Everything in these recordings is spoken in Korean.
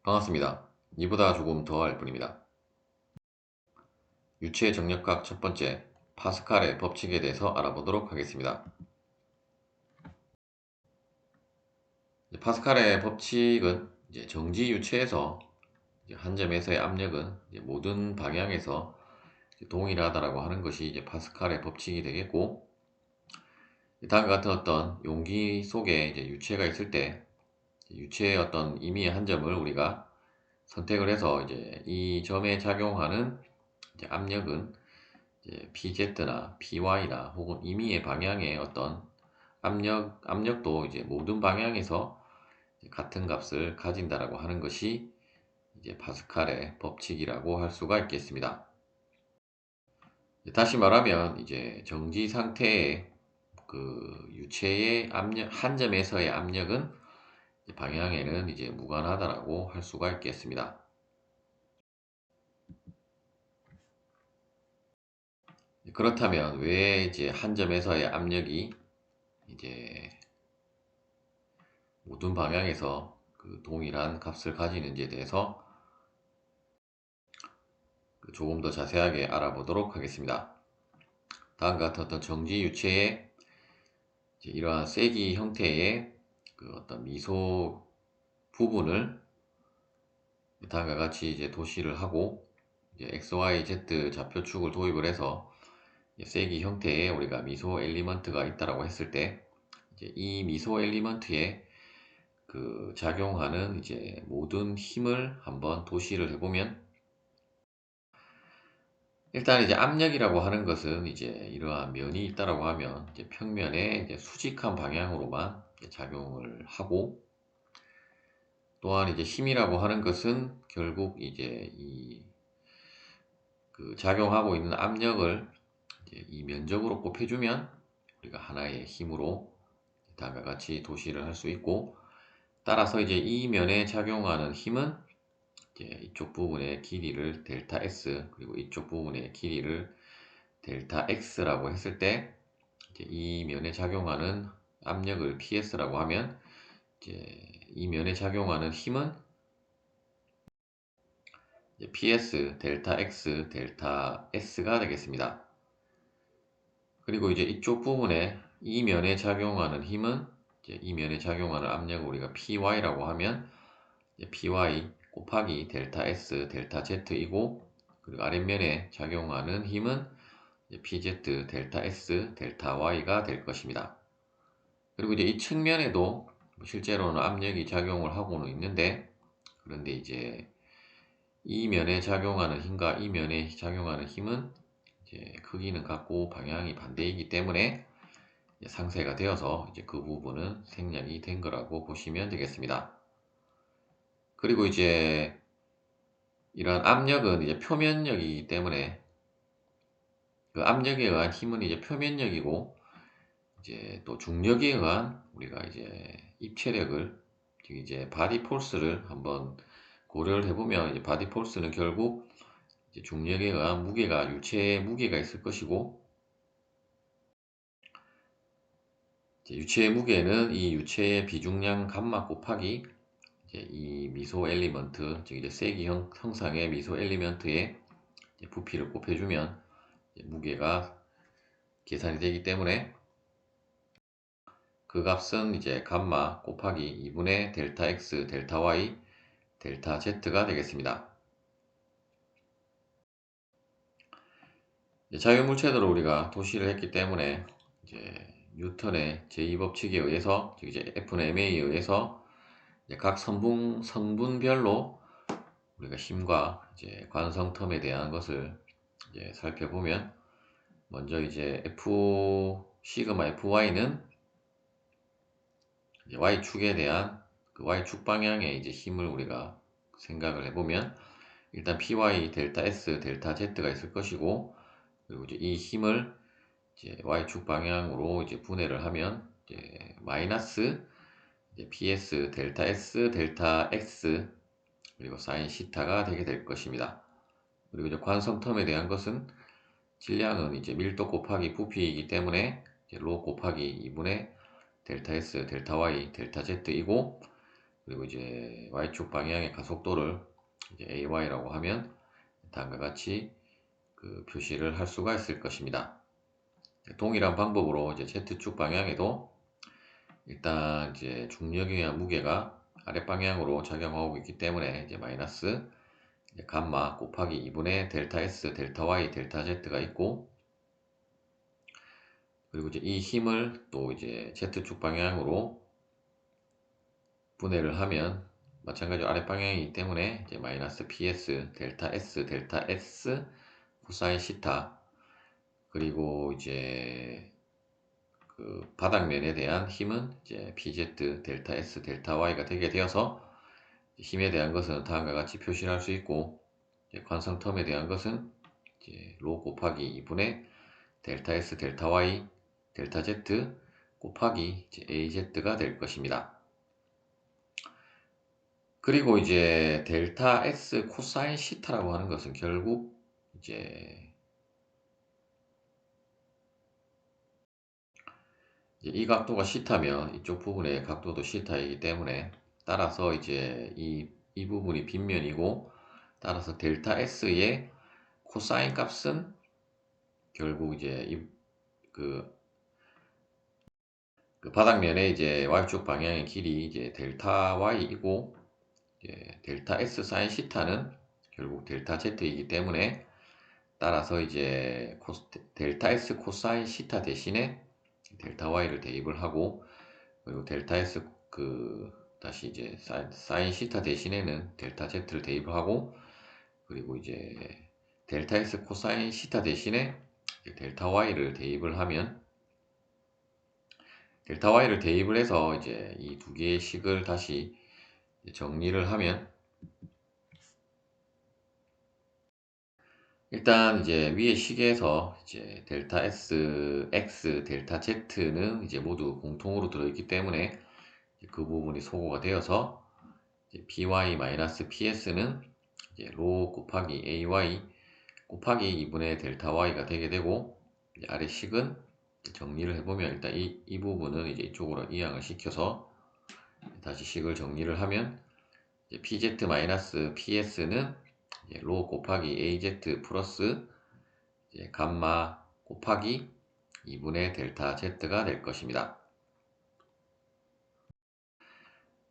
반갑습니다. 이보다 조금 더 할 뿐입니다. 유체 정력학 첫 번째, 파스칼의 법칙에 대해서 알아보도록 하겠습니다. 파스칼의 법칙은 정지 유체에서 한 점에서의 압력은 모든 방향에서 동일하다라고 하는 것이 파스칼의 법칙이 되겠고, 다음과 같은 어떤 용기 속에 유체가 있을 때 유체의 어떤 임의의 한 점을 우리가 선택을 해서 이 점에 작용하는 압력은 PZ나 PY나 혹은 임의의 방향의 어떤 압력도 모든 방향에서 같은 값을 가진다라고 하는 것이 파스칼의 법칙이라고 할 수가 있겠습니다. 다시 말하면 정지 상태의 그 유체의 압력, 한 점에서의 압력은 방향에는 무관하다라고 할 수가 있겠습니다. 그렇다면 왜 한 점에서의 압력이 이제 모든 방향에서 그 동일한 값을 가지는지에 대해서 조금 더 자세하게 알아보도록 하겠습니다. 다음과 같은 어떤 정지 유체의 이러한 세기 형태의 그 어떤 미소 부분을 다음과 같이 도시를 하고 x, y, z 좌표축을 도입을 해서 세기 형태의 우리가 미소 엘리먼트가 있다라고 했을 때 이 미소 엘리먼트에 그 작용하는 모든 힘을 한번 도시를 해보면, 일단 압력이라고 하는 것은 이러한 면이 있다라고 하면 평면에 수직한 방향으로만 작용을 하고, 또한 힘이라고 하는 것은 결국 이 그 작용하고 있는 압력을 이 면적으로 곱해주면 우리가 하나의 힘으로 다음과 같이 도시를 할 수 있고, 따라서 이 면에 작용하는 힘은 이쪽 부분의 길이를 델타 S, 그리고 이쪽 부분의 길이를 델타 X라고 했을 때 이 면에 작용하는 압력을 PS라고 하면 이 면에 작용하는 힘은 PS 델타 X 델타 S가 되겠습니다. 그리고 이쪽 부분에 이 면에 작용하는 힘은 이 면에 작용하는 압력을 우리가 PY라고 하면 PY 곱하기 델타 S 델타 Z이고, 그리고 아랫면에 작용하는 힘은 PZ 델타 S 델타 Y가 될 것입니다. 그리고 이 측면에도 실제로는 압력이 작용을 하고는 있는데, 그런데 이 면에 작용하는 힘과 이 면에 작용하는 힘은 크기는 같고 방향이 반대이기 때문에 상쇄가 되어서 그 부분은 생략이 된 거라고 보시면 되겠습니다. 그리고 이러한 압력은 표면력이기 때문에 그 압력에 의한 힘은 표면력이고, 또 중력에 의한 우리가 입체력을, 즉 바디 폴스를 한번 고려를 해보면 바디 폴스는 결국 중력에 의한 무게가, 유체의 무게가 있을 것이고, 유체의 무게는 이 유체의 비중량 감마 곱하기 이 미소 엘리먼트, 즉 세기 형상의 미소 엘리먼트의 부피를 곱해주면 무게가 계산이 되기 때문에 그 값은 감마 곱하기 2분의 델타 x 델타 y 델타 z가 되겠습니다. 자유물체도로 우리가 도시를 했기 때문에 뉴턴의 제2법칙에 의해서, 즉 F는 ma에 의해서 각 성분별로 우리가 힘과 관성 텀에 대한 것을 살펴보면, 먼저 F 시그마 FY는 Y축에 대한 그 Y축 방향의 힘을 우리가 생각을 해보면, 일단 PY 델타 S 델타 Z가 있을 것이고, 그리고 이 힘을 Y축 방향으로 분해를 하면 마이너스 PS 델타 S 델타 X 그리고 사인 시타가 되게 될 것입니다. 그리고 관성 텀에 대한 것은 질량은 밀도 곱하기 부피이기 때문에 로 곱하기 2분의 델타 S 델타 Y 델타 Z이고, 그리고 이제 y축 방향의 가속도를 이제 AY라고 하면 다음과 같이 그 표시를 할 수가 있을 것입니다. 동일한 방법으로 이제 Z축 방향에도 일단 이제 중력에 의한 무게가 아랫방향으로 작용하고 있기 때문에 이제 마이너스 이제 감마 곱하기 2분의 델타 S, 델타 Y, 델타 Z가 있고, 그리고 이제 이 힘을 또 이제 Z축 방향으로 분해를 하면 마찬가지로 아랫방향이기 때문에 이제 마이너스 PS, 델타 S, 델타 S 코사인 시타, 그리고 이제 그 바닥면에 대한 힘은 이제 PZ, 델타 S, 델타 Y가 되게 되어서 힘에 대한 것은 다음과 같이 표시를 할 수 있고, 관성 텀에 대한 것은 이제 로 곱하기 2분의 델타 S, 델타 Y, 델타 Z 곱하기 이제 AZ가 될 것입니다. 그리고 이제 델타 S 코사인 시타라고 하는 것은 결국 이제 이 각도가 시타면 이쪽 부분의 각도도 시타이기 때문에, 따라서 이제 이 부분이 빗면이고, 따라서 델타 S의 코사인 값은 결국 이제 그 바닥면에 이제 y축 방향의 길이 이제 델타 y이고, 이제 델타 S 사인 시타는 결국 델타 z이기 때문에, 따라서 이제 델타 S 코사인 시타 대신에 델타 y를 대입을 하고, 그리고 델타 S 다시 이제 사인 시타 대신에는 델타 z를 대입을 하고, 그리고 이제 델타 S 코사인 시타 대신에 델타 y를 대입을 하면, 델타 y를 대입을 해서 이제 이 두 개의 식을 다시 정리를 하면, 일단 이제 위의 식에서 이제 델타 S, X, 델타 Z는 이제 모두 공통으로 들어있기 때문에 그 부분이 소거가 되어서 by-ps는 이제 로 곱하기 ay 곱하기 2분의 델타 y가 되게 되고, 아래 식은 정리를 해보면 일단 이 부분은 이제 이쪽으로 이항을 시켜서 다시 식을 정리를 하면 pz-ps는 로 곱하기 az 플러스 감마 곱하기 2분의 델타 z가 될 것입니다.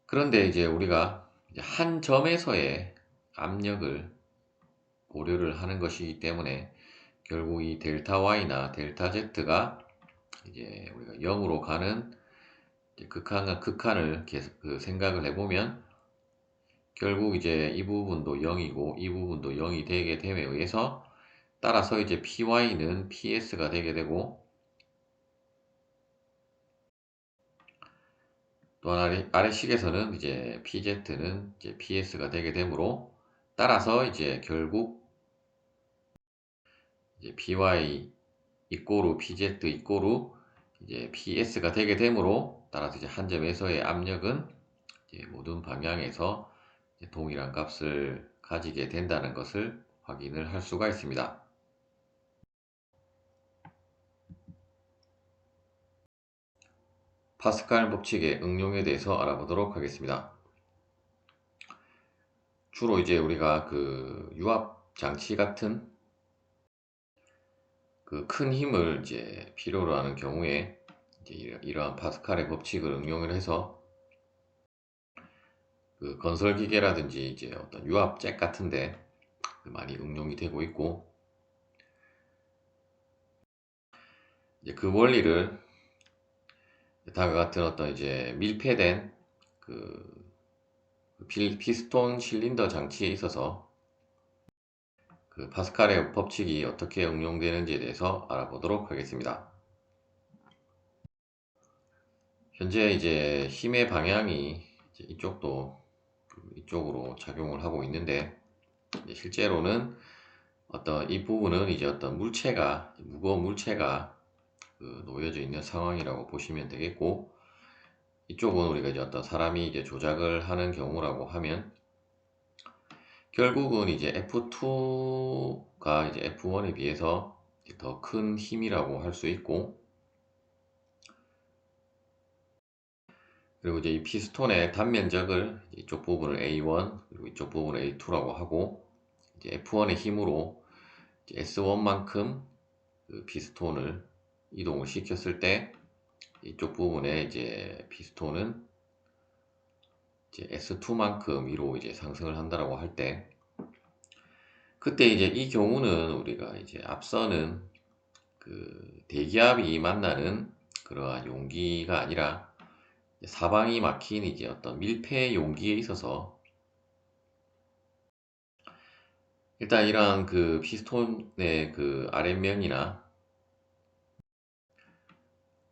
그런데 이제 우리가 한 점에서의 압력을 고려를 하는 것이기 때문에, 결국 이 델타 y나 델타 z가 이제 우리가 0으로 가는 극한과 극한을 계속 생각을 해보면, 결국 이제 이 부분도 0이고 이 부분도 0이 되게 됨에 의해서, 따라서 이제 py는 ps가 되게 되고, 또 아래식에서는 이제 pz는 이제 ps가 되게 되므로, 따라서 이제 결국 이제 py 이꼬르 pz 이꼬르 이제 ps가 되게 되므로, 따라서 이제 한 점에서의 압력은 이제 모든 방향에서 이제 동일한 값을 가지게 된다는 것을 확인을 할 수가 있습니다. 파스칼 법칙의 응용에 대해서 알아보도록 하겠습니다. 주로 이제 우리가 그 유압 장치 같은 그 큰 힘을 이제 필요로 하는 경우에 이제 이러한 파스칼의 법칙을 응용을 해서 그 건설 기계라든지 이제 어떤 유압 잭 같은데 많이 응용이 되고 있고, 이제 그 원리를 다음과 같은 어떤 이제 밀폐된 그 피스톤 실린더 장치에 있어서 그 파스칼의 법칙이 어떻게 응용되는지에 대해서 알아보도록 하겠습니다. 현재 이제 힘의 방향이 이제 이쪽으로 작용을 하고 있는데, 실제로는 어떤 이 부분은 이제 어떤 무거운 물체가 놓여져 있는 상황이라고 보시면 되겠고, 이쪽은 우리가 이제 어떤 사람이 이제 조작을 하는 경우라고 하면, 결국은 이제 F2가 이제 F1에 비해서 더 큰 힘이라고 할 수 있고, 그리고 이제 이 피스톤의 단면적을 이쪽 부분을 A1 그리고 이쪽 부분을 A2라고 하고, 이제 F1의 힘으로 S1만큼 그 피스톤을 이동을 시켰을 때 이쪽 부분에 이제 피스톤은 이제 S2만큼 위로 이제 상승을 한다라고 할 때, 그때 이제 이 경우는 우리가 이제 앞서는 그 대기압이 만나는 그러한 용기가 아니라 사방이 막힌 이제 어떤 밀폐 용기에 있어서, 일단 이러한 그 피스톤의 그 아랫면이나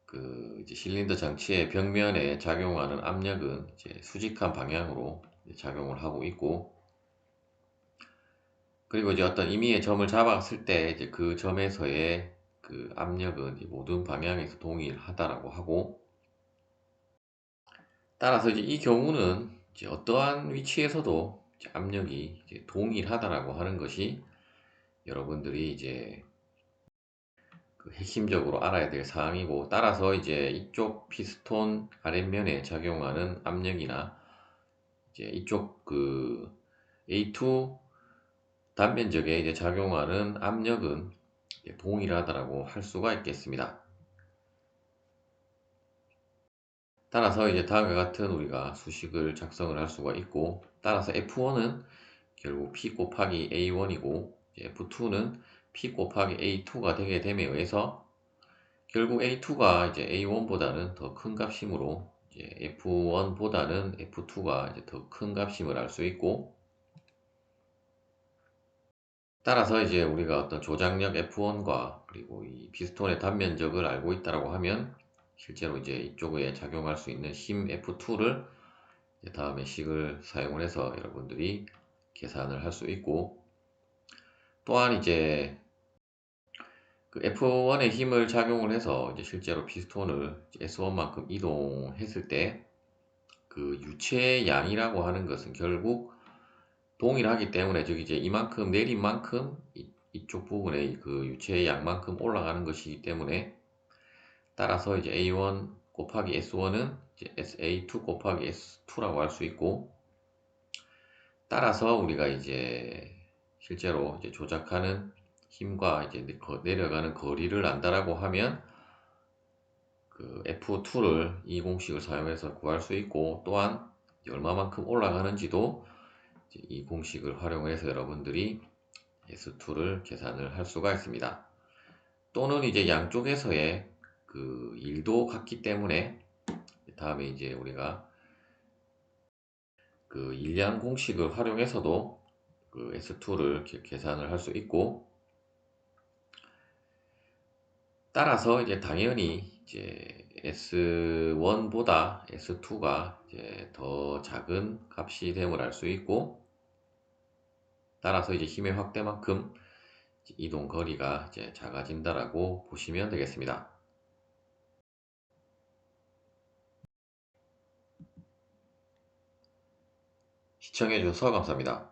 그 이제 실린더 장치의 벽면에 작용하는 압력은 이제 수직한 방향으로 작용을 하고 있고, 그리고 이제 어떤 임의의 점을 잡았을 때 이제 그 점에서의 그 압력은 이제 모든 방향에서 동일하다라고 하고, 따라서 이제 이 경우는 이제 어떠한 위치에서도 이제 압력이 이제 동일하다라고 하는 것이 여러분들이 이제 그 핵심적으로 알아야 될 사항이고, 따라서 이제 이쪽 피스톤 아랫면에 작용하는 압력이나 이제 이쪽 그 A2 단면적에 이제 작용하는 압력은 이제 동일하다라고 할 수가 있겠습니다. 따라서 이제 다음과 같은 우리가 수식을 작성을 할 수가 있고, 따라서 F1은 결국 P 곱하기 A1이고, F2는 P 곱하기 A2가 되게 됨에 의해서 결국 A2가 이제 A1보다는 더 큰 값이므로 이제 F1보다는 F2가 이제 더 큰 값임을 알 수 있고, 따라서 이제 우리가 어떤 조작력 F1과 그리고 이 피스톤의 단면적을 알고 있다라고 하면 실제로 이제 이쪽에 작용할 수 있는 힘 F2를 다음에 식을 사용을 해서 여러분들이 계산을 할 수 있고, 또한 이제 그 F1의 힘을 작용을 해서 이제 실제로 피스톤을 S1만큼 이동했을 때 그 유체의 양이라고 하는 것은 결국 동일하기 때문에, 즉 이제 이만큼 내린 만큼 이쪽 부분에 그 유체의 양만큼 올라가는 것이기 때문에, 따라서 이제 A1 곱하기 S1은 이제 SA2 곱하기 S2라고 할 수 있고, 따라서 우리가 이제 실제로 이제 조작하는 힘과 이제 내려가는 거리를 안다라고 하면 그 F2를 이 공식을 사용해서 구할 수 있고, 또한 얼마만큼 올라가는지도 이 공식을 활용해서 여러분들이 S2를 계산을 할 수가 있습니다. 또는 이제 양쪽에서의 그 일도 같기 때문에 다음에 이제 우리가 그 일량 공식을 활용해서도 그 S2를 계산을 할 수 있고, 따라서 이제 당연히 이제 S1보다 S2가 이제 더 작은 값이 됨을 알 수 있고, 따라서 이제 힘의 확대만큼 이동 거리가 이제 작아진다라고 보시면 되겠습니다. 시청해 주셔서 감사합니다.